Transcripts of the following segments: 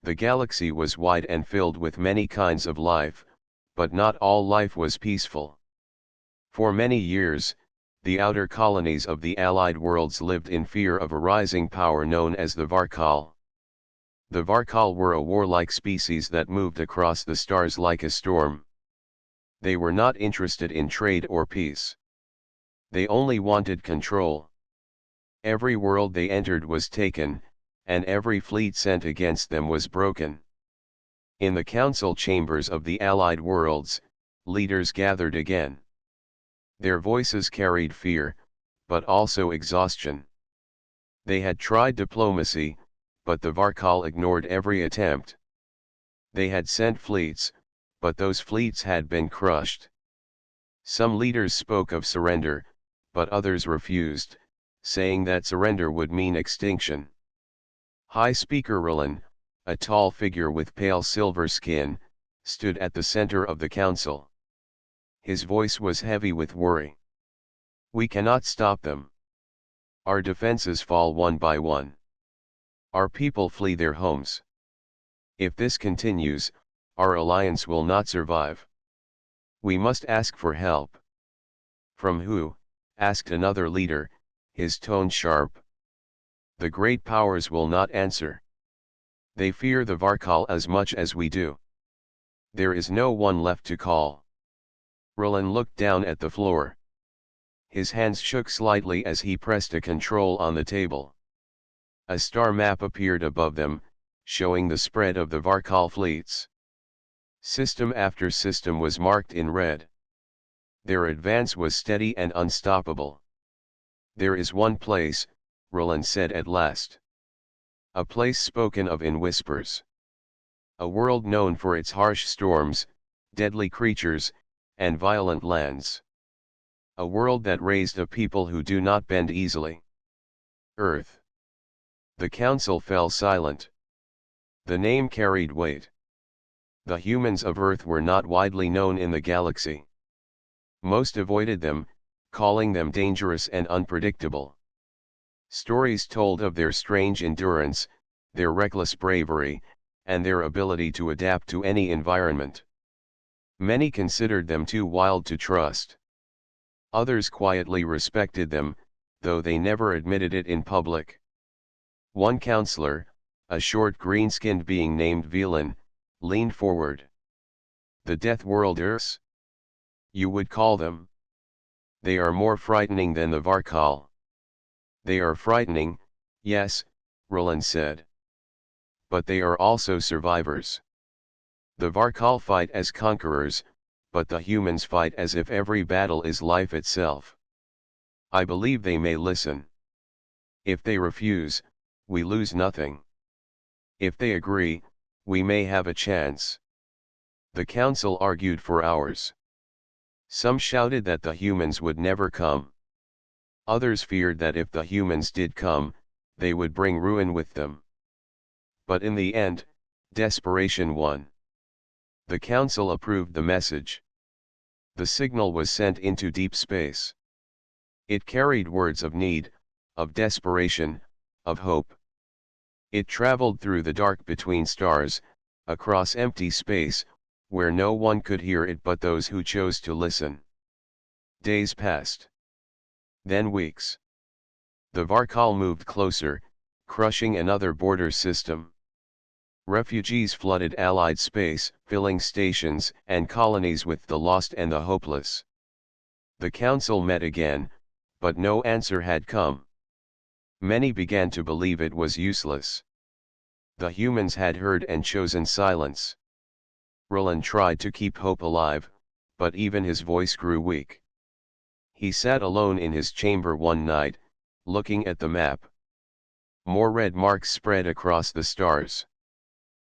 The galaxy was wide and filled with many kinds of life, but not all life was peaceful. For many years, the outer colonies of the allied worlds lived in fear of a rising power known as the Varkal. The Varkal were a warlike species that moved across the stars like a storm. They were not interested in trade or peace. They only wanted control. Every world they entered was taken, and every fleet sent against them was broken. In the council chambers of the allied worlds, leaders gathered again. Their voices carried fear, but also exhaustion. They had tried diplomacy, but the Varkal ignored every attempt. They had sent fleets, but those fleets had been crushed. Some leaders spoke of surrender, but others refused, saying that surrender would mean extinction. High Speaker Roland, a tall figure with pale silver skin, stood at the center of the council. His voice was heavy with worry. We cannot stop them. Our defenses fall one by one. Our people flee their homes. If this continues, our alliance will not survive. We must ask for help. From who? Asked another leader, his tone sharp. The great powers will not answer. They fear the Varkal as much as we do. There is no one left to call. Roland looked down at the floor. His hands shook slightly as he pressed a control on the table. A star map appeared above them, showing the spread of the Varkal fleets. System after system was marked in red. Their advance was steady and unstoppable. There is one place, Roland said at last. A place spoken of in whispers. A world known for its harsh storms, deadly creatures, and violent lands. A world that raised a people who do not bend easily. Earth. The council fell silent. The name carried weight. The humans of Earth were not widely known in the galaxy. Most avoided them, calling them dangerous and unpredictable. Stories told of their strange endurance, their reckless bravery, and their ability to adapt to any environment. Many considered them too wild to trust. Others quietly respected them, though they never admitted it in public. One counselor, a short green-skinned being named Velan, leaned forward. The Death Worlders? You would call them? They are more frightening than the Varkal. They are frightening, yes, Roland said. But they are also survivors. The Varkal fight as conquerors, but the humans fight as if every battle is life itself. I believe they may listen. If they refuse, we lose nothing. If they agree, we may have a chance. The council argued for hours. Some shouted that the humans would never come. Others feared that if the humans did come, they would bring ruin with them. But in the end, desperation won. The council approved the message. The signal was sent into deep space. It carried words of need, of desperation, of hope. It traveled through the dark between stars, across empty space, where no one could hear it but those who chose to listen. Days passed. Then weeks. The Varkal moved closer, crushing another border system. Refugees flooded Allied space, filling stations and colonies with the lost and the hopeless. The council met again, but no answer had come. Many began to believe it was useless. The humans had heard and chosen silence. Roland tried to keep hope alive, but even his voice grew weak. He sat alone in his chamber one night, looking at the map. More red marks spread across the stars.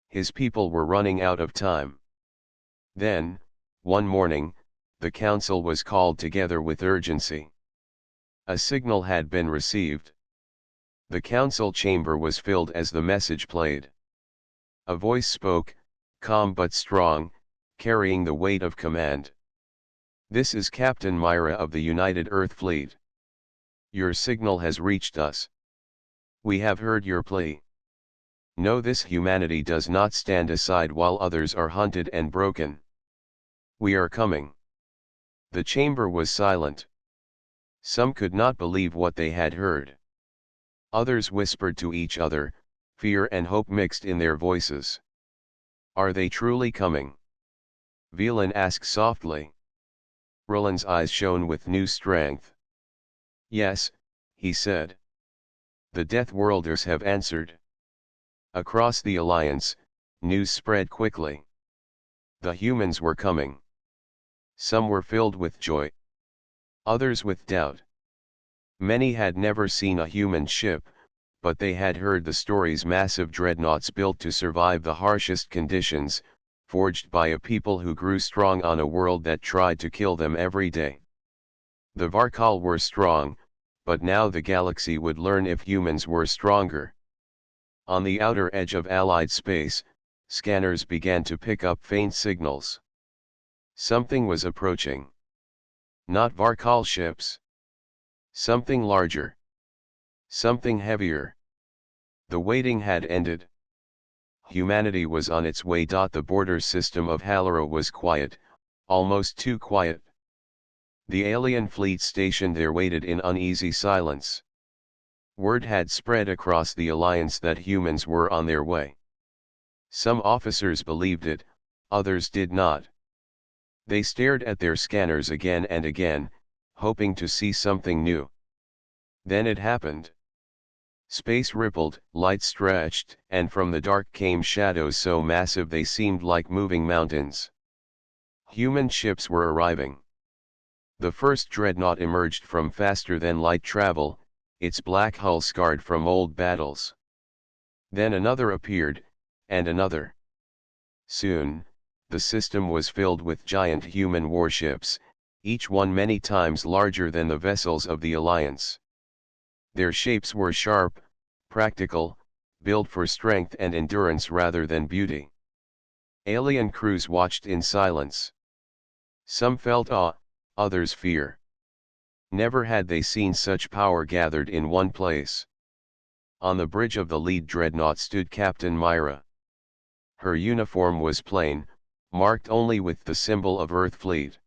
His people were running out of time. Then, one morning, the council was called together with urgency. A signal had been received. The council chamber was filled as the message played. A voice spoke, calm but strong, carrying the weight of command. This is Captain Myra of the United Earth Fleet. Your signal has reached us. We have heard your plea. Know this: humanity does not stand aside while others are hunted and broken. We are coming. The chamber was silent. Some could not believe what they had heard. Others whispered to each other, fear and hope mixed in their voices. Are they truly coming? Velan asked softly. Roland's eyes shone with new strength. Yes, he said. The Death Worlders have answered. Across the Alliance, news spread quickly. The humans were coming. Some were filled with joy. Others with doubt. Many had never seen a human ship, but they had heard the stories: massive dreadnoughts built to survive the harshest conditions, forged by a people who grew strong on a world that tried to kill them every day. The Varkal were strong, but now the galaxy would learn if humans were stronger. On the outer edge of Allied space, scanners began to pick up faint signals. Something was approaching. Not Varkal ships. Something larger. Something heavier. The waiting had ended. Humanity was on its way. The border system of Hallara was quiet, almost too quiet. The alien fleet stationed there waited in uneasy silence. Word had spread across the Alliance that humans were on their way. Some officers believed it, others did not. They stared at their scanners again and again, hoping to see something new. Then it happened. Space rippled, light stretched, and from the dark came shadows so massive they seemed like moving mountains. Human ships were arriving. The first dreadnought emerged from faster-than-light travel, its black hull scarred from old battles. Then another appeared, and another. Soon, the system was filled with giant human warships, each one many times larger than the vessels of the Alliance. Their shapes were sharp, practical, built for strength and endurance rather than beauty. Alien crews watched in silence. Some felt awe, others fear. Never had they seen such power gathered in one place. On the bridge of the lead dreadnought stood Captain Myra. Her uniform was plain, marked only with the symbol of Earth Fleet.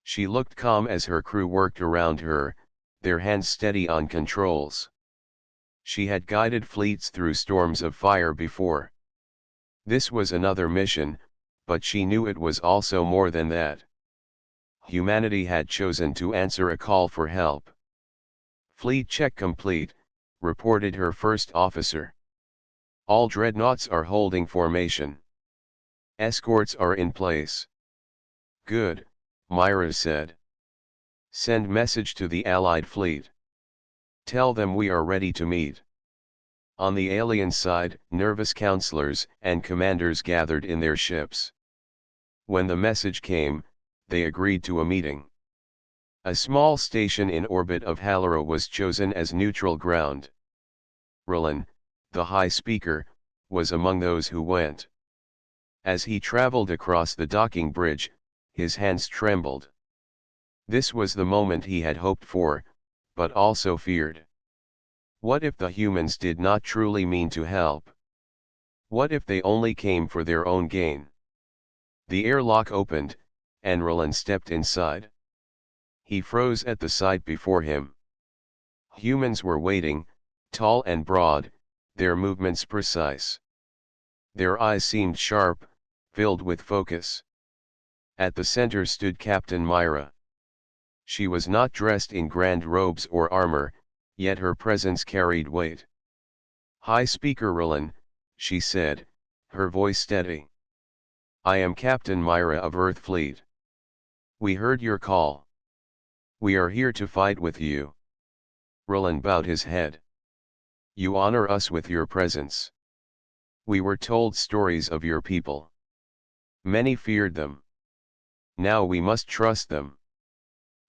She looked calm as her crew worked around her, their hands steady on controls. She had guided fleets through storms of fire before. This was another mission, but she knew it was also more than that. Humanity had chosen to answer a call for help. Fleet check complete, reported her first officer. All dreadnoughts are holding formation. Escorts are in place. Good, Myra said. Send message to the Allied fleet. Tell them we are ready to meet. On the alien side, nervous counselors and commanders gathered in their ships. When the message came, they agreed to a meeting. A small station in orbit of Hallara was chosen as neutral ground. Roland, the High Speaker, was among those who went. As he traveled across the docking bridge, his hands trembled. This was the moment he had hoped for, but also feared. What if the humans did not truly mean to help? What if they only came for their own gain? The airlock opened, and Roland stepped inside. He froze at the sight before him. Humans were waiting, tall and broad, their movements precise. Their eyes seemed sharp, filled with focus. At the center stood Captain Myra. She was not dressed in grand robes or armor, yet her presence carried weight. High Speaker Roland, she said, her voice steady. I am Captain Myra of Earth Fleet. We heard your call. We are here to fight with you. Roland bowed his head. You honor us with your presence. We were told stories of your people. Many feared them. Now we must trust them.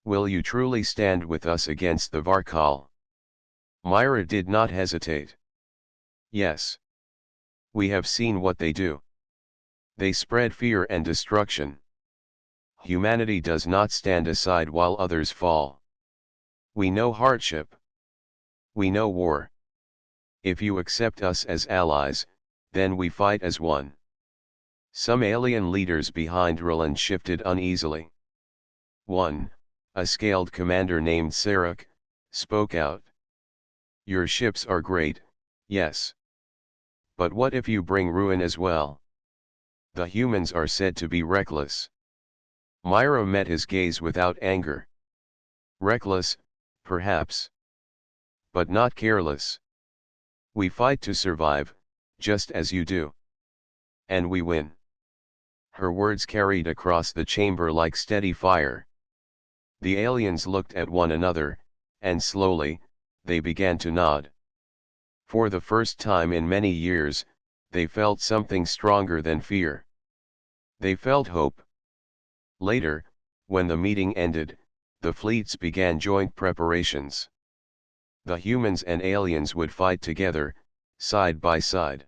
Will you truly stand with us against the Varkal? Myra did not hesitate. Yes. We have seen what they do. They spread fear and destruction. Humanity does not stand aside while others fall. We know hardship. We know war. If you accept us as allies, then we fight as one. Some alien leaders behind Roland shifted uneasily. One, a scaled commander named Sarek, spoke out. Your ships are great, yes. But what if you bring ruin as well? The humans are said to be reckless. Myra met his gaze without anger. Reckless, perhaps. But not careless. We fight to survive, just as you do. And we win. Her words carried across the chamber like steady fire. The aliens looked at one another, and slowly, they began to nod. For the first time in many years, they felt something stronger than fear. They felt hope. Later, when the meeting ended, the fleets began joint preparations. The humans and aliens would fight together, side by side.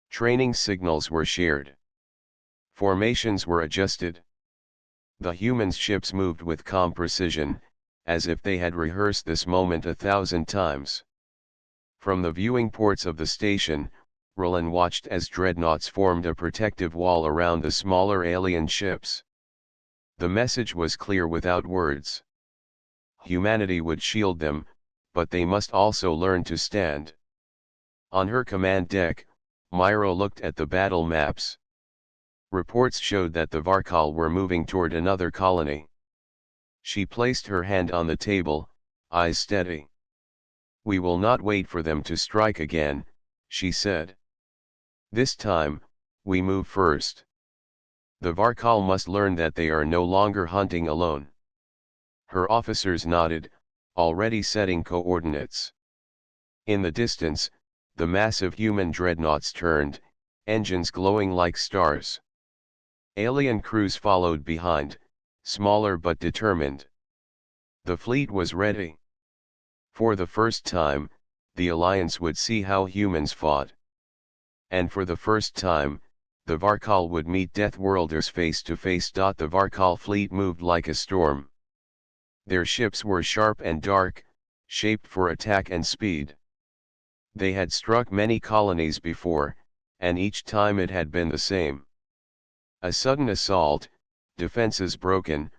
Training signals were shared. Formations were adjusted. The humans' ships moved with calm precision, as if they had rehearsed this moment 1,000 times. From the viewing ports of the station, Roland watched as dreadnoughts formed a protective wall around the smaller alien ships. The message was clear without words. Humanity would shield them, but they must also learn to stand. On her command deck, Myra looked at the battle maps. Reports showed that the Varkal were moving toward another colony. She placed her hand on the table, eyes steady. We will not wait for them to strike again, she said. This time, we move first. The Varkal must learn that they are no longer hunting alone. Her officers nodded, already setting coordinates. In the distance, the massive human dreadnoughts turned, engines glowing like stars. Alien crews followed behind, smaller but determined. The fleet was ready. For the first time, the Alliance would see how humans fought. And for the first time, the Varkal would meet Deathworlders face to face. The Varkal fleet moved like a storm. Their ships were sharp and dark, shaped for attack and speed. They had struck many colonies before, and each time it had been the same. A sudden assault, defenses broken,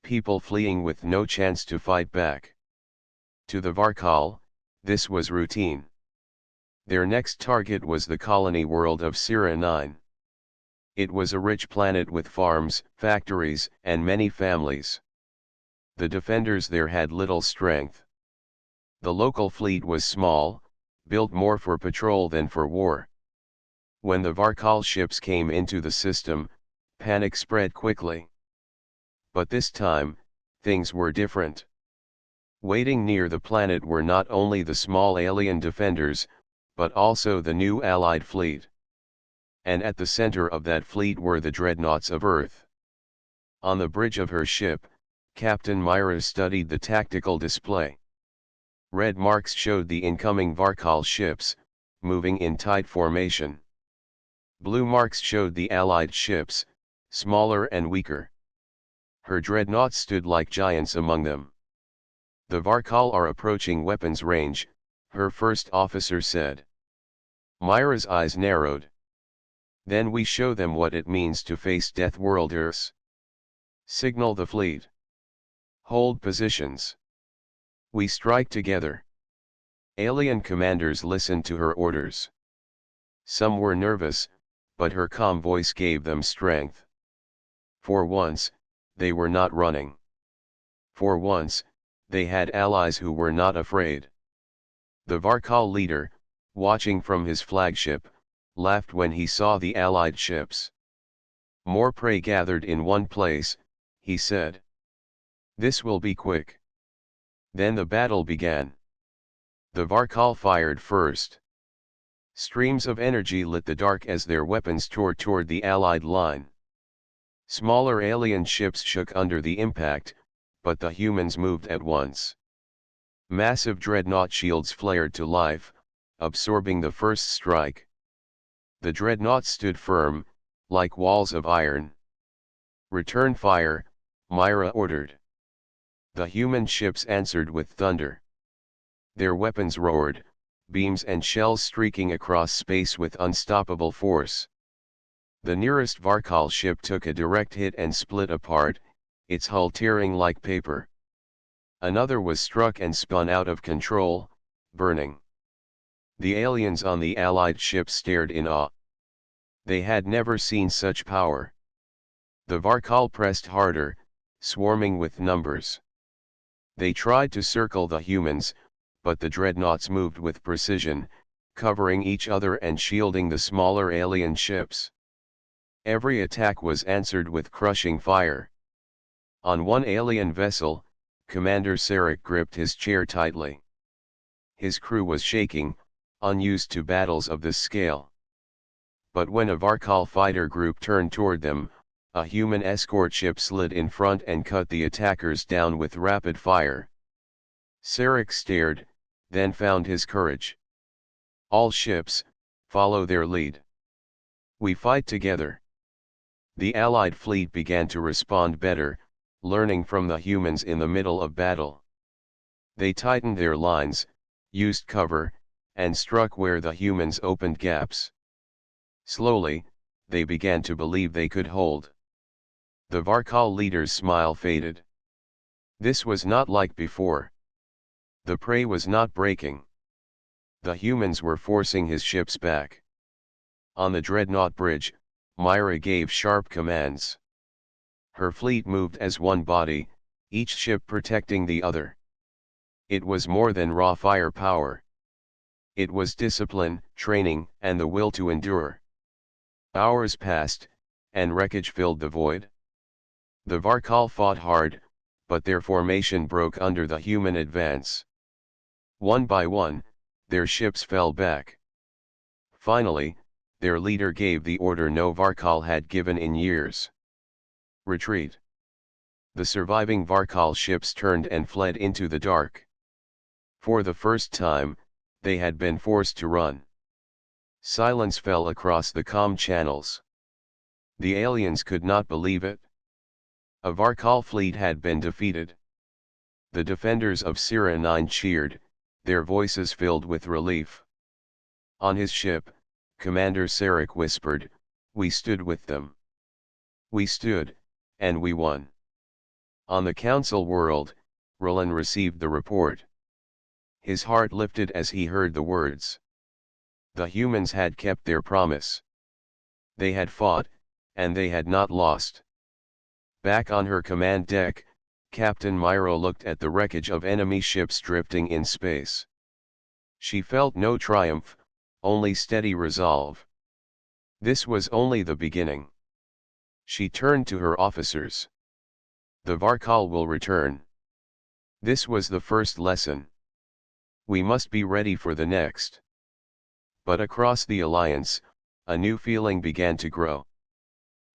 people fleeing with no chance to fight back. To the Varkal, this was routine. Their next target was the colony world of Sierra 9. It was a rich planet with farms, factories, and many families. The defenders there had little strength. The local fleet was small, built more for patrol than for war. When the Varkal ships came into the system, panic spread quickly. But this time, things were different. Waiting near the planet were not only the small alien defenders, but also the new Allied fleet. And at the center of that fleet were the Dreadnoughts of Earth. On the bridge of her ship, Captain Myra studied the tactical display. Red marks showed the incoming Varkal ships, moving in tight formation. Blue marks showed the Allied ships, smaller and weaker. Her dreadnoughts stood like giants among them. The Varkal are approaching weapons range, her first officer said. Myra's eyes narrowed. Then we show them what it means to face Deathworlders. Signal the fleet. Hold positions. We strike together. Alien commanders listened to her orders. Some were nervous, but her calm voice gave them strength. For once, they were not running. For once, they had allies who were not afraid. The Varkal leader, watching from his flagship, laughed when he saw the Allied ships. More prey gathered in one place, he said. This will be quick. Then the battle began. The Varkal fired first. Streams of energy lit the dark as their weapons tore toward the Allied line. Smaller alien ships shook under the impact, but the humans moved at once. Massive dreadnought shields flared to life, absorbing the first strike. The dreadnoughts stood firm, like walls of iron. Return fire, Myra ordered. The human ships answered with thunder. Their weapons roared, beams and shells streaking across space with unstoppable force. The nearest Varkal ship took a direct hit and split apart, its hull tearing like paper. Another was struck and spun out of control, burning. The aliens on the Allied ship stared in awe. They had never seen such power. The Varkal pressed harder, swarming with numbers. They tried to circle the humans, but the Dreadnoughts moved with precision, covering each other and shielding the smaller alien ships. Every attack was answered with crushing fire. On one alien vessel, Commander Sarek gripped his chair tightly. His crew was shaking, unused to battles of this scale. But when a Varkal fighter group turned toward them, a human escort ship slid in front and cut the attackers down with rapid fire. Sarek stared, then found his courage. All ships, follow their lead. We fight together. The Allied fleet began to respond better, learning from the humans in the middle of battle. They tightened their lines, used cover, and struck where the humans opened gaps. Slowly, they began to believe they could hold. The Varkal leader's smile faded. This was not like before. The prey was not breaking. The humans were forcing his ships back. On the Dreadnought bridge, Myra gave sharp commands. Her fleet moved as one body, each ship protecting the other. It was more than raw firepower. It was discipline, training, and the will to endure. Hours passed, and wreckage filled the void. The Varkal fought hard, but their formation broke under the human advance. One by one, their ships fell back. Finally, their leader gave the order no Varkal had given in years. Retreat. The surviving Varkal ships turned and fled into the dark. For the first time, they had been forced to run. Silence fell across the comm channels. The aliens could not believe it. A Varkal fleet had been defeated. The defenders of Sierra 9 cheered, their voices filled with relief. On his ship, Commander Sarek whispered, "We stood with them. We stood, and we won." On the Council world, Roland received the report. His heart lifted as he heard the words. The humans had kept their promise. They had fought, and they had not lost. Back on her command deck, Captain Myra looked at the wreckage of enemy ships drifting in space. She felt no triumph, only steady resolve. This was only the beginning. She turned to her officers. The Varkal will return. This was the first lesson. We must be ready for the next. But across the alliance, a new feeling began to grow.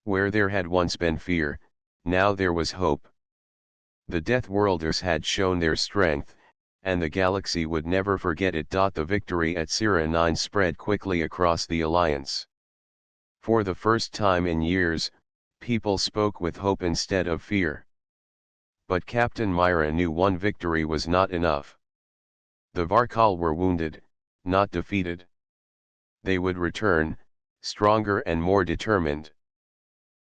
Where there had once been fear, now there was hope. The Death Worlders had shown their strength, and the galaxy would never forget it. The victory at Sierra 9 spread quickly across the alliance. For the first time in years, people spoke with hope instead of fear. But Captain Myra knew one victory was not enough. The Varkal were wounded, not defeated. They would return, stronger and more determined.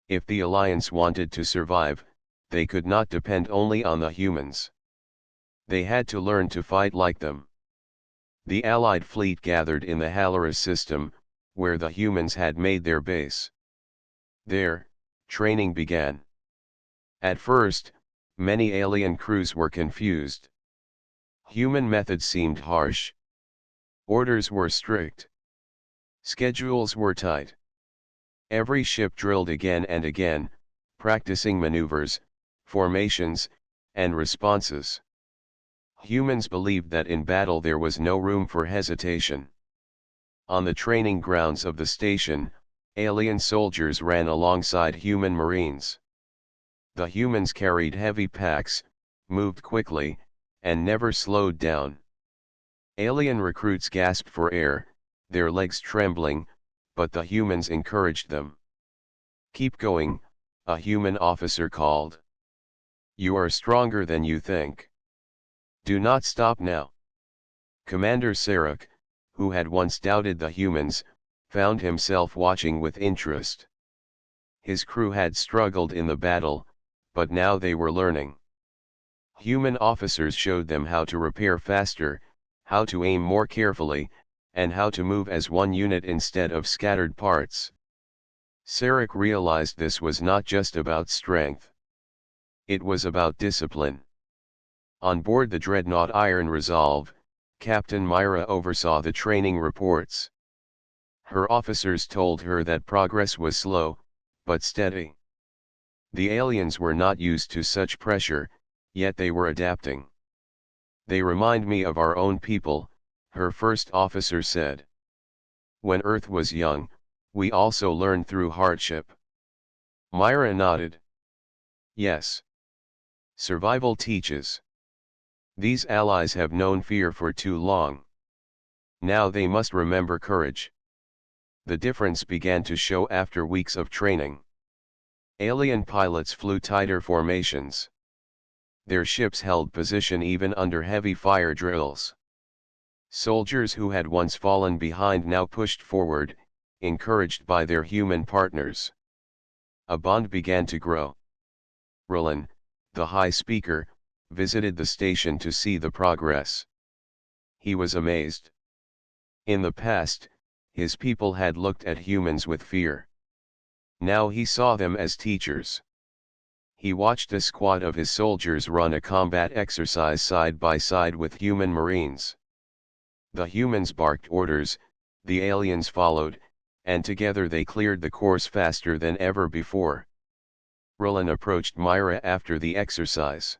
If the alliance wanted to survive, they could not depend only on the humans. They had to learn to fight like them. The Allied fleet gathered in the Halaris system, where the humans had made their base. There, training began. At first, many alien crews were confused. Human methods seemed harsh. Orders were strict. Schedules were tight. Every ship drilled again and again, practicing maneuvers, formations, and responses. Humans believed that in battle there was no room for hesitation. On the training grounds of the station, alien soldiers ran alongside human marines. The humans carried heavy packs, moved quickly, and never slowed down. Alien recruits gasped for air, their legs trembling, but the humans encouraged them. "Keep going," a human officer called. "You are stronger than you think. Do not stop now." Commander Sarek, who had once doubted the humans, found himself watching with interest. His crew had struggled in the battle, but now they were learning. Human officers showed them how to repair faster, how to aim more carefully, and how to move as one unit instead of scattered parts. Sarek realized this was not just about strength. It was about discipline. On board the Dreadnought Iron Resolve, Captain Myra oversaw the training reports. Her officers told her that progress was slow, but steady. The aliens were not used to such pressure, yet they were adapting. "They remind me of our own people," her first officer said. "When Earth was young, we also learned through hardship." Myra nodded. "Yes. Survival teaches. These allies have known fear for too long. Now they must remember courage." The difference began to show after weeks of training. Alien pilots flew tighter formations. Their ships held position even under heavy fire drills. Soldiers who had once fallen behind now pushed forward, encouraged by their human partners. A bond began to grow. Roland, the high speaker, visited the station to see the progress. He was amazed. In the past, his people had looked at humans with fear. Now he saw them as teachers. He watched a squad of his soldiers run a combat exercise side by side with human marines. The humans barked orders, the aliens followed, and together they cleared the course faster than ever before. Roland approached Myra after the exercise.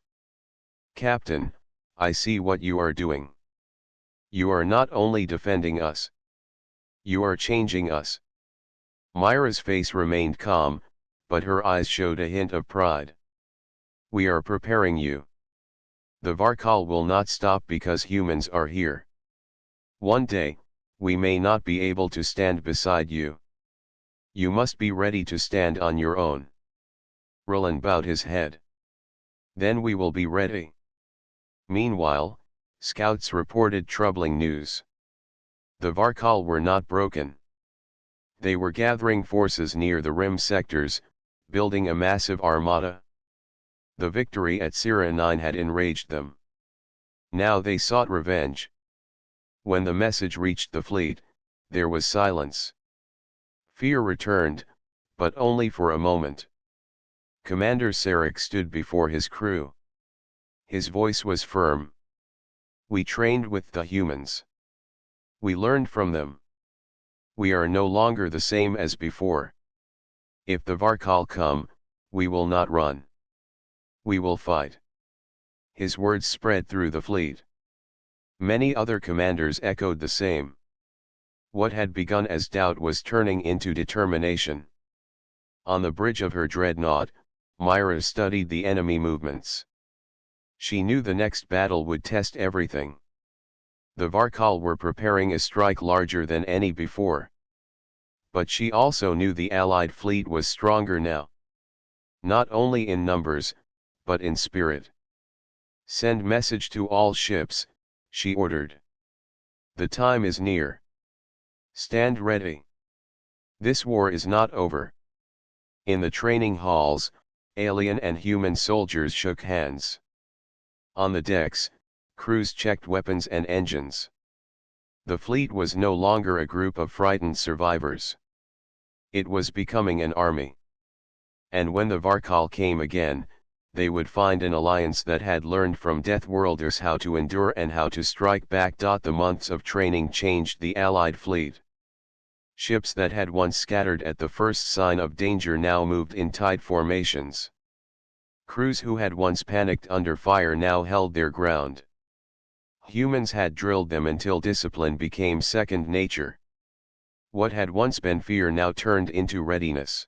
"Captain, I see what you are doing. You are not only defending us. You are changing us." Myra's face remained calm, but her eyes showed a hint of pride. "We are preparing you. The Varkal will not stop because humans are here. One day, we may not be able to stand beside you. You must be ready to stand on your own." Roland bowed his head. "Then we will be ready." Meanwhile, scouts reported troubling news. The Varkal were not broken. They were gathering forces near the rim sectors, building a massive armada. The victory at Sierra 9 had enraged them. Now they sought revenge. When the message reached the fleet, there was silence. Fear returned, but only for a moment. Commander Sarek stood before his crew. His voice was firm. "We trained with the humans. We learned from them. We are no longer the same as before. If the Varkal come, we will not run. We will fight." His words spread through the fleet. Many other commanders echoed the same. What had begun as doubt was turning into determination. On the bridge of her dreadnought, Myra studied the enemy movements. She knew the next battle would test everything. The Varkal were preparing a strike larger than any before. But she also knew the Allied fleet was stronger now. Not only in numbers, but in spirit. "Send message to all ships," she ordered. "The time is near. Stand ready. This war is not over." In the training halls, alien and human soldiers shook hands. On the decks, crews checked weapons and engines. The fleet was no longer a group of frightened survivors. It was becoming an army. And when the Varkal came again, they would find an alliance that had learned from Deathworlders how to endure and how to strike back. The months of training changed the Allied fleet. Ships that had once scattered at the first sign of danger now moved in tight formations. Crews who had once panicked under fire now held their ground. Humans had drilled them until discipline became second nature. What had once been fear now turned into readiness.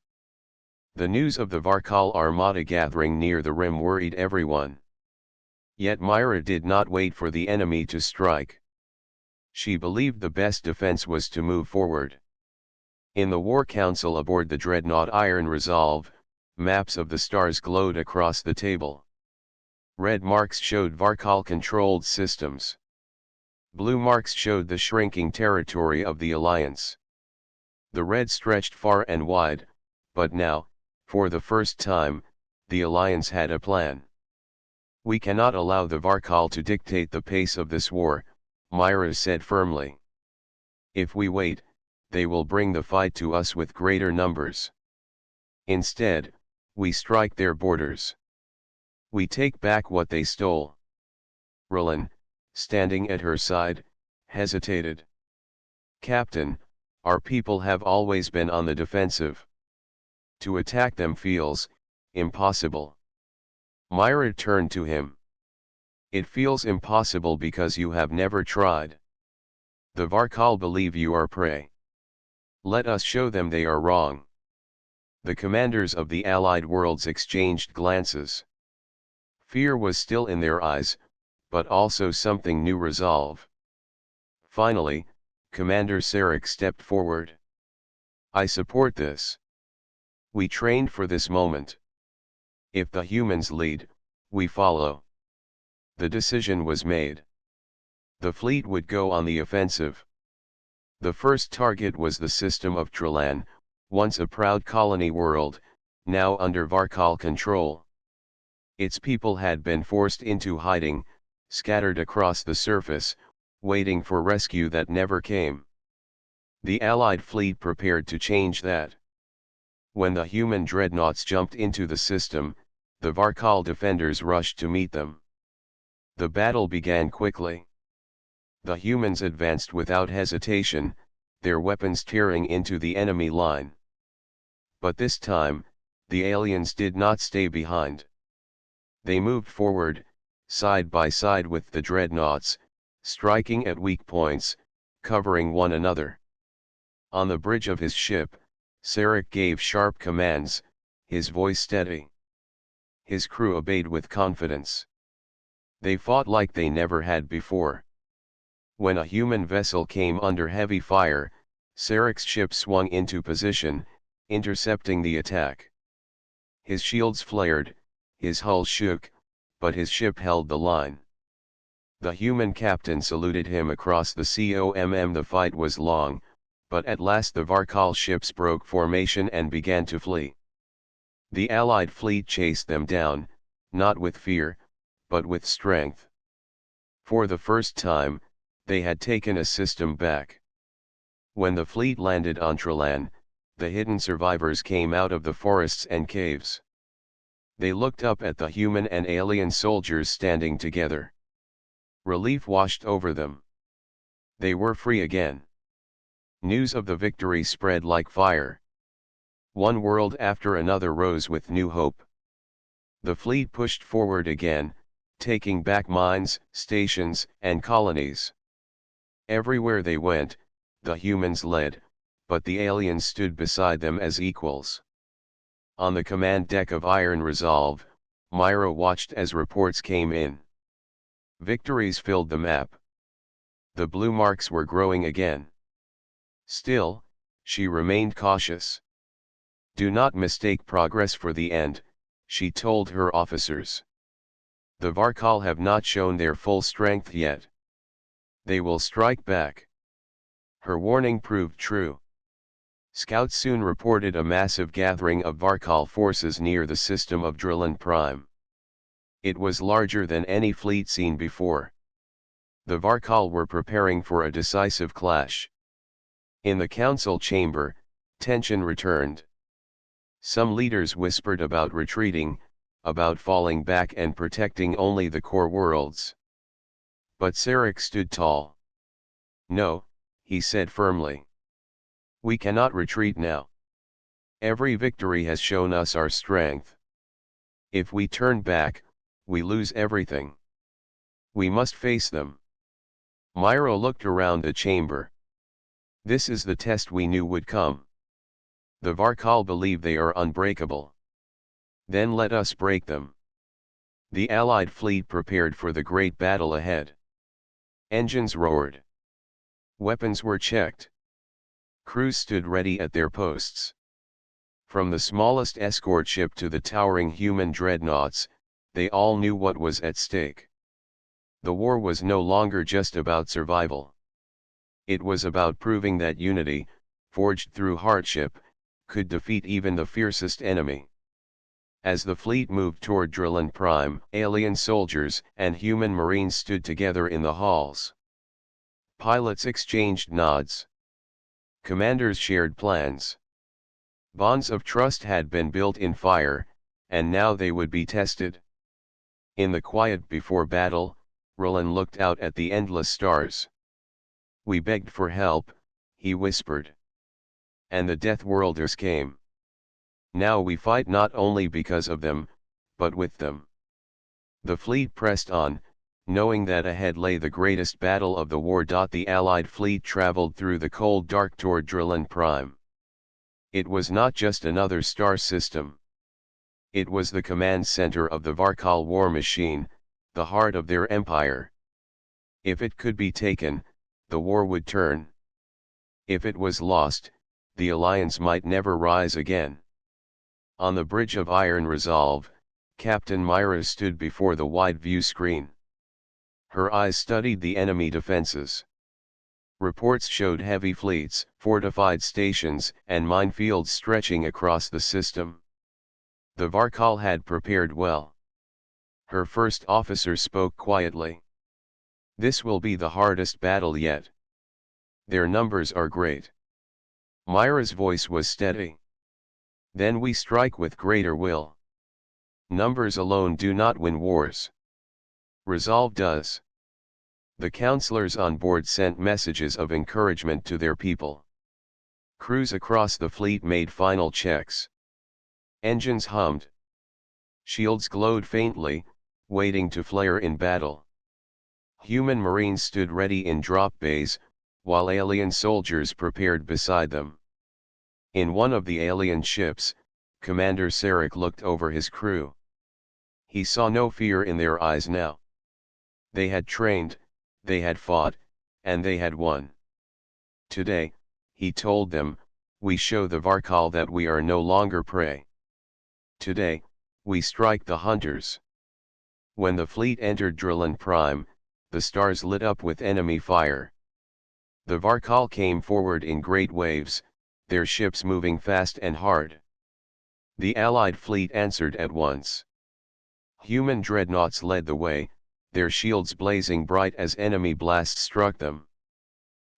The news of the Varkal armada gathering near the rim worried everyone. Yet Myra did not wait for the enemy to strike. She believed the best defense was to move forward. In the War Council aboard the Dreadnought Iron Resolve, maps of the stars glowed across the table. Red marks showed Varkal-controlled systems. Blue marks showed the shrinking territory of the Alliance. The red stretched far and wide, but now, for the first time, the Alliance had a plan. "We cannot allow the Varkal to dictate the pace of this war," Myra said firmly. "If we wait, they will bring the fight to us with greater numbers. Instead, we strike their borders. We take back what they stole." Roland, standing at her side, hesitated. "Captain, our people have always been on the defensive. To attack them feels impossible." Myra turned to him. "It feels impossible because you have never tried. The Varkal believe you are prey. Let us show them they are wrong." The commanders of the allied worlds exchanged glances. Fear was still in their eyes, but also something new: resolve. Finally, Commander Sarek stepped forward. "I support this. We trained for this moment. If the humans lead, we follow." The decision was made. The fleet would go on the offensive. The first target was the system of Trelan, once a proud colony world, now under Varkal control. Its people had been forced into hiding, scattered across the surface, waiting for rescue that never came. The Allied fleet prepared to change that. When the human dreadnoughts jumped into the system, the Varkal defenders rushed to meet them. The battle began quickly. The humans advanced without hesitation, their weapons tearing into the enemy line. But this time, the aliens did not stay behind. They moved forward, side by side with the dreadnoughts, striking at weak points, covering one another. On the bridge of his ship, Sarek gave sharp commands, his voice steady. His crew obeyed with confidence. They fought like they never had before. When a human vessel came under heavy fire, Sarek's ship swung into position, intercepting the attack. His shields flared, his hull shook, but his ship held the line. The human captain saluted him across the COMM. The fight was long, but at last the Varkal ships broke formation and began to flee. The Allied fleet chased them down, not with fear, but with strength. For the first time, they had taken a system back. When the fleet landed on Trelan, the hidden survivors came out of the forests and caves. They looked up at the human and alien soldiers standing together. Relief washed over them. They were free again. News of the victory spread like fire. One world after another rose with new hope. The fleet pushed forward again, taking back mines, stations, and colonies. Everywhere they went, the humans led, but the aliens stood beside them as equals. On the command deck of Iron Resolve, Myra watched as reports came in. Victories filled the map. The blue marks were growing again. Still, she remained cautious. "Do not mistake progress for the end," she told her officers. "The Varkal have not shown their full strength yet. They will strike back." Her warning proved true. Scouts soon reported a massive gathering of Varkal forces near the system of Drillan Prime. It was larger than any fleet seen before. The Varkal were preparing for a decisive clash. In the council chamber, tension returned. Some leaders whispered about retreating, about falling back and protecting only the core worlds. But Sarek stood tall. "No," he said firmly. "We cannot retreat now. Every victory has shown us our strength. If we turn back, we lose everything. We must face them." Myra looked around the chamber. "This is the test we knew would come. The Varkal believe they are unbreakable. Then let us break them." The Allied fleet prepared for the great battle ahead. Engines roared. Weapons were checked. Crews stood ready at their posts. From the smallest escort ship to the towering human dreadnoughts, they all knew what was at stake. The war was no longer just about survival. It was about proving that unity, forged through hardship, could defeat even the fiercest enemy. As the fleet moved toward Drillin Prime, alien soldiers and human marines stood together in the halls. Pilots exchanged nods. Commanders shared plans. Bonds of trust had been built in fire, and now they would be tested. In the quiet before battle, Roland looked out at the endless stars. "We begged for help," he whispered. "And the Death Worlders came. Now we fight not only because of them, but with them." The fleet pressed on, knowing that ahead lay the greatest battle of the war. The Allied fleet traveled through the cold dark toward Drillin Prime. It was not just another star system. It was the command center of the Varkal war machine, the heart of their empire. If it could be taken, the war would turn. If it was lost, the alliance might never rise again. On the bridge of iron resolve, Captain Myra stood before the wide view screen. Her eyes studied the enemy defenses. Reports showed heavy fleets, fortified stations, and minefields stretching across the system. The Varkal had prepared well. Her first officer spoke quietly. "This will be the hardest battle yet. Their numbers are great." Myra's voice was steady. "Then we strike with greater will. Numbers alone do not win wars. Resolve does." The counselors on board sent messages of encouragement to their people. Crews across the fleet made final checks. Engines hummed. Shields glowed faintly, waiting to flare in battle. Human marines stood ready in drop bays, while alien soldiers prepared beside them. In one of the alien ships, Commander Sarek looked over his crew. He saw no fear in their eyes now. They had trained, they had fought, and they had won. "Today," he told them, "we show the Varkal that we are no longer prey. Today, we strike the hunters." When the fleet entered Drillin Prime, the stars lit up with enemy fire. The Varkal came forward in great waves, their ships moving fast and hard. The Allied fleet answered at once. Human dreadnoughts led the way, their shields blazing bright as enemy blasts struck them.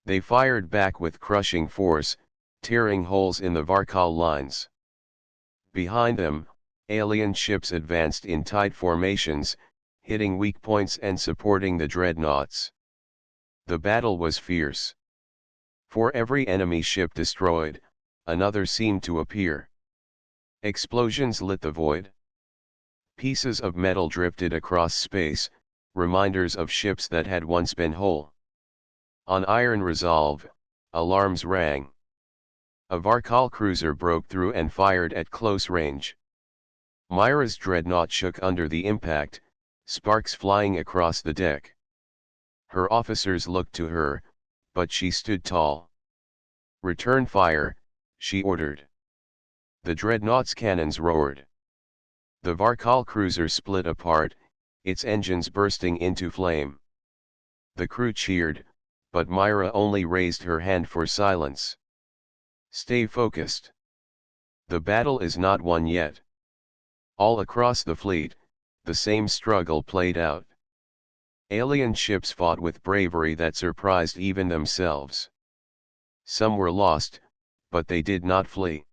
They fired back with crushing force, tearing holes in the Varkal lines. Behind them, alien ships advanced in tight formations, hitting weak points and supporting the dreadnoughts. The battle was fierce. For every enemy ship destroyed, another seemed to appear. Explosions lit the void. Pieces of metal drifted across space, reminders of ships that had once been whole. On Iron Resolve, alarms rang. A Varkal cruiser broke through and fired at close range. Myra's dreadnought shook under the impact, sparks flying across the deck. Her officers looked to her, but she stood tall. "Return fire," she ordered. The dreadnought's cannons roared. The Varkal cruiser split apart, its engines bursting into flame. The crew cheered, but Myra only raised her hand for silence. "Stay focused. The battle is not won yet." All across the fleet, the same struggle played out. Alien ships fought with bravery that surprised even themselves. Some were lost, but they did not flee.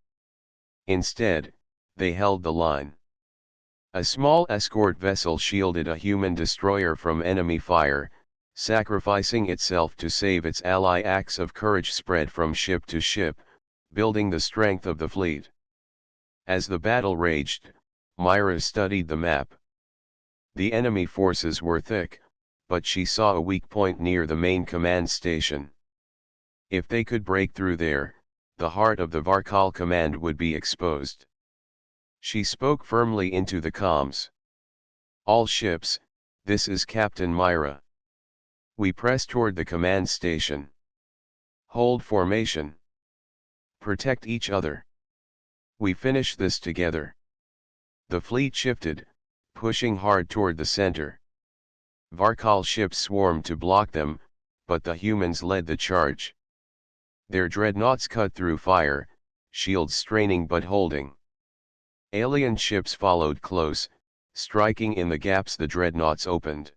Instead, they held the line. A small escort vessel shielded a human destroyer from enemy fire, sacrificing itself to save its ally. Acts of courage spread from ship to ship, building the strength of the fleet. As the battle raged, Myra studied the map. The enemy forces were thick, but she saw a weak point near the main command station. If they could break through there, the heart of the Varkal command would be exposed. She spoke firmly into the comms. "All ships, this is Captain Myra. We press toward the command station. Hold formation. Protect each other. We finish this together." The fleet shifted, pushing hard toward the center. Varkal ships swarmed to block them, but the humans led the charge. Their dreadnoughts cut through fire, shields straining but holding. Alien ships followed close, striking in the gaps the dreadnoughts opened.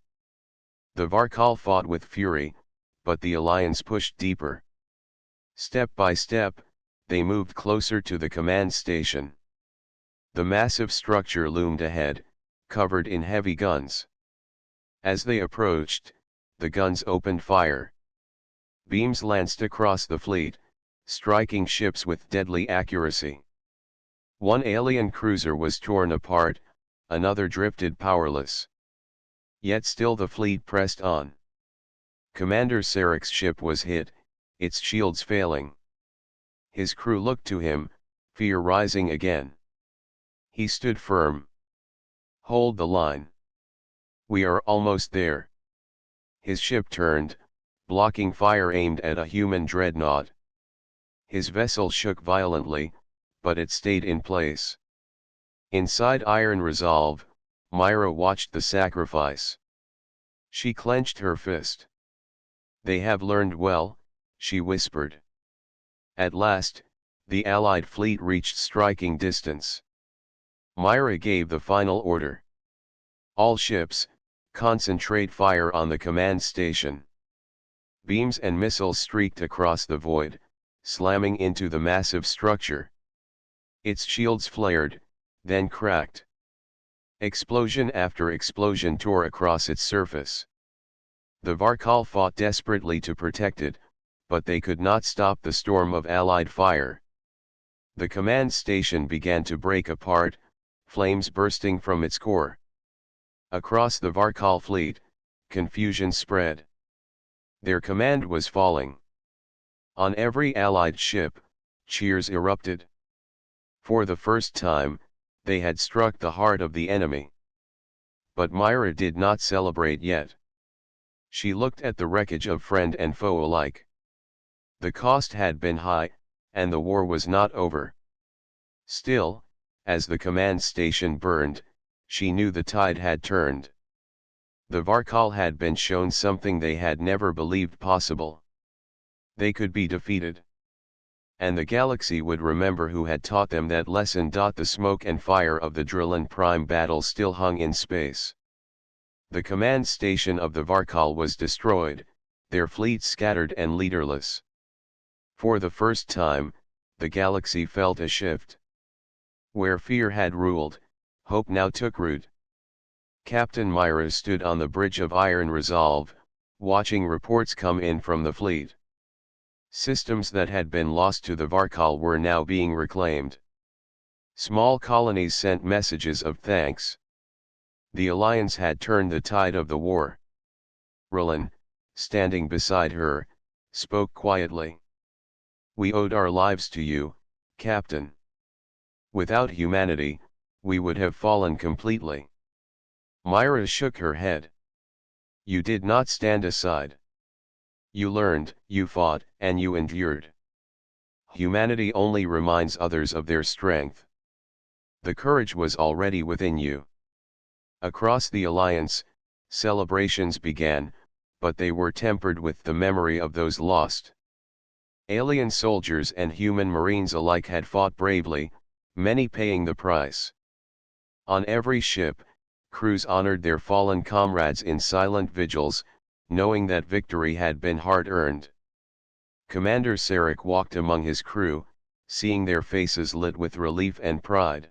The Varkal fought with fury, but the alliance pushed deeper. Step by step, they moved closer to the command station. The massive structure loomed ahead, covered in heavy guns. As they approached, the guns opened fire. Beams lanced across the fleet, striking ships with deadly accuracy. One alien cruiser was torn apart, another drifted powerless. Yet still the fleet pressed on. Commander Sarek's ship was hit, its shields failing. His crew looked to him, fear rising again. He stood firm. "Hold the line. We are almost there." His ship turned, blocking fire aimed at a human dreadnought. His vessel shook violently, but it stayed in place. Inside iron resolve, Myra watched the sacrifice. She clenched her fist. "They have learned well," she whispered. At last, the Allied fleet reached striking distance. Myra gave the final order. "All ships, concentrate fire on the command station." Beams and missiles streaked across the void, slamming into the massive structure. Its shields flared, then cracked. Explosion after explosion tore across its surface. The Varkal fought desperately to protect it, but they could not stop the storm of Allied fire. The command station began to break apart, flames bursting from its core. Across the Varkal fleet, confusion spread. Their command was falling. On every Allied ship, cheers erupted. For the first time, they had struck the heart of the enemy. But Myra did not celebrate yet. She looked at the wreckage of friend and foe alike. The cost had been high, and the war was not over. Still, as the command station burned, she knew the tide had turned. The Varkal had been shown something they had never believed possible. They could be defeated. And the galaxy would remember who had taught them that lesson. The smoke and fire of the Drillan Prime battle still hung in space. The command station of the Varkal was destroyed, their fleet scattered and leaderless. For the first time, the galaxy felt a shift. Where fear had ruled, hope now took root. Captain Myra stood on the bridge of Iron Resolve, watching reports come in from the fleet. Systems that had been lost to the Varkal were now being reclaimed. Small colonies sent messages of thanks. The alliance had turned the tide of the war. Roland, standing beside her, spoke quietly. "We owed our lives to you, Captain. Without humanity, we would have fallen completely." Myra shook her head. "You did not stand aside. You learned, you fought, and you endured. Humanity only reminds others of their strength. The courage was already within you." Across the alliance, celebrations began, but they were tempered with the memory of those lost. Alien soldiers and human marines alike had fought bravely, many paying the price. On every ship, crews honored their fallen comrades in silent vigils, knowing that victory had been hard-earned. Commander Sarek walked among his crew, seeing their faces lit with relief and pride.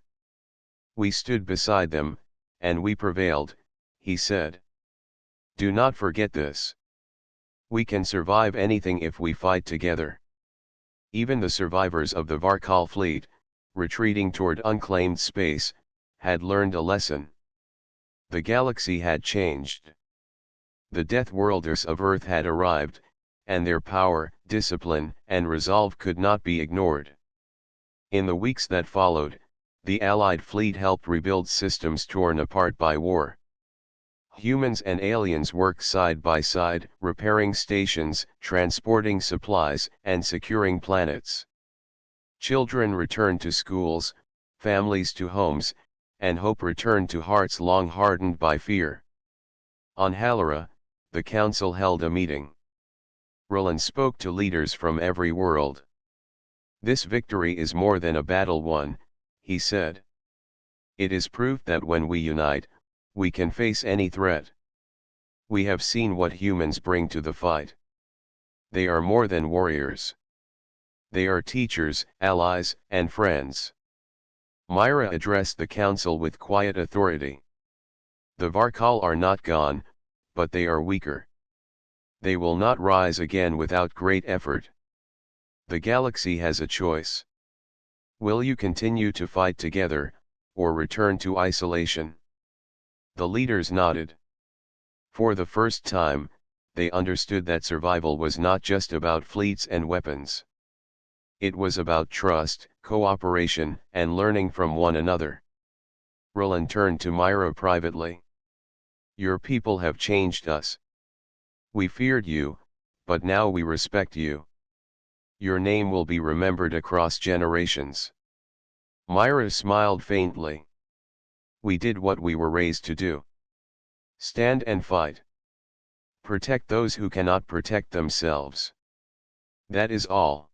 "We stood beside them, and we prevailed," he said. "Do not forget this. We can survive anything if we fight together." Even the survivors of the Varkal fleet, retreating toward unclaimed space, had learned a lesson. The galaxy had changed. The Death Worlders of Earth had arrived, and their power, discipline, and resolve could not be ignored. In the weeks that followed, the Allied fleet helped rebuild systems torn apart by war. Humans and aliens worked side by side, repairing stations, transporting supplies, and securing planets. Children returned to schools, families to homes, and hope returned to hearts long hardened by fear. On Halera, the council held a meeting. Roland spoke to leaders from every world. "This victory is more than a battle won," he said. "It is proof that when we unite, we can face any threat. We have seen what humans bring to the fight. They are more than warriors. They are teachers, allies, and friends." Myra addressed the council with quiet authority. "The Varkal are not gone, but they are weaker. They will not rise again without great effort. The galaxy has a choice. Will you continue to fight together, or return to isolation?" The leaders nodded. For the first time, they understood that survival was not just about fleets and weapons. It was about trust, cooperation, and learning from one another. Roland turned to Myra privately. "Your people have changed us. We feared you, but now we respect you. Your name will be remembered across generations." Myra smiled faintly. "We did what we were raised to do. Stand and fight. Protect those who cannot protect themselves. That is all."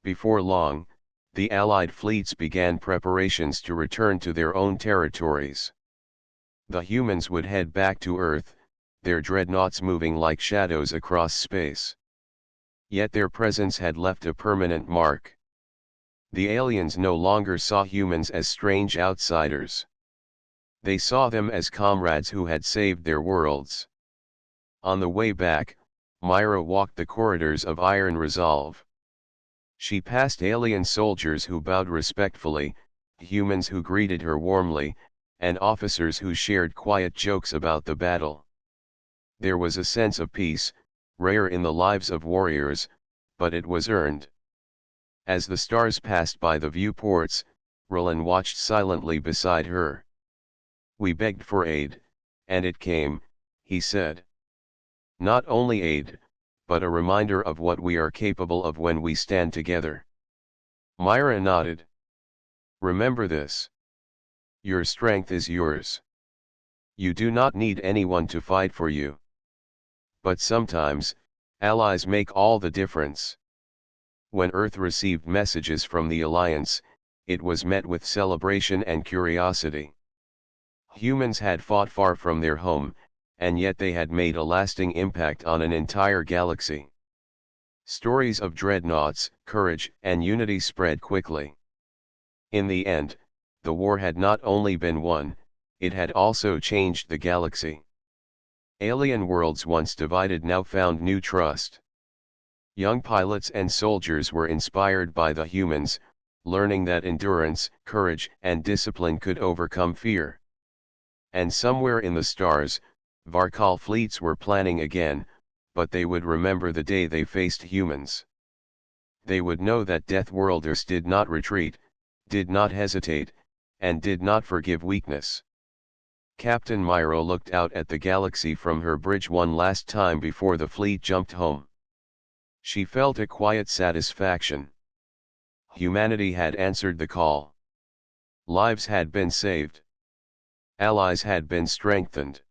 Before long, the Allied fleets began preparations to return to their own territories. The humans would head back to Earth, their dreadnoughts moving like shadows across space. Yet their presence had left a permanent mark. The aliens no longer saw humans as strange outsiders. They saw them as comrades who had saved their worlds. On the way back, Myra walked the corridors of Iron Resolve. She passed alien soldiers who bowed respectfully, humans who greeted her warmly, and officers who shared quiet jokes about the battle. There was a sense of peace, rare in the lives of warriors, but it was earned. As the stars passed by the viewports, Roland watched silently beside her. "We begged for aid, and it came," he said. "Not only aid, but a reminder of what we are capable of when we stand together." Myra nodded. "Remember this. Your strength is yours. You do not need anyone to fight for you. But sometimes, allies make all the difference." When Earth received messages from the Alliance, it was met with celebration and curiosity. Humans had fought far from their home, and yet they had made a lasting impact on an entire galaxy. Stories of dreadnoughts, courage, and unity spread quickly. In the end, the war had not only been won, it had also changed the galaxy. Alien worlds once divided now found new trust. Young pilots and soldiers were inspired by the humans, learning that endurance, courage, and discipline could overcome fear. And somewhere in the stars, Varkal fleets were planning again, but they would remember the day they faced humans. They would know that Death Worlders did not retreat, did not hesitate, and did not forgive weakness. Captain Myra looked out at the galaxy from her bridge one last time before the fleet jumped home. She felt a quiet satisfaction. Humanity had answered the call. Lives had been saved. Allies had been strengthened.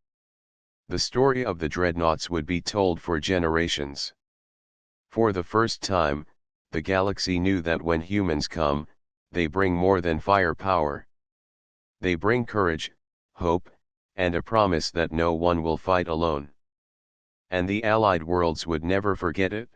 The story of the Dreadnoughts would be told for generations. For the first time, the galaxy knew that when humans come, they bring more than firepower. They bring courage, hope, and a promise that no one will fight alone. And the Allied worlds would never forget it.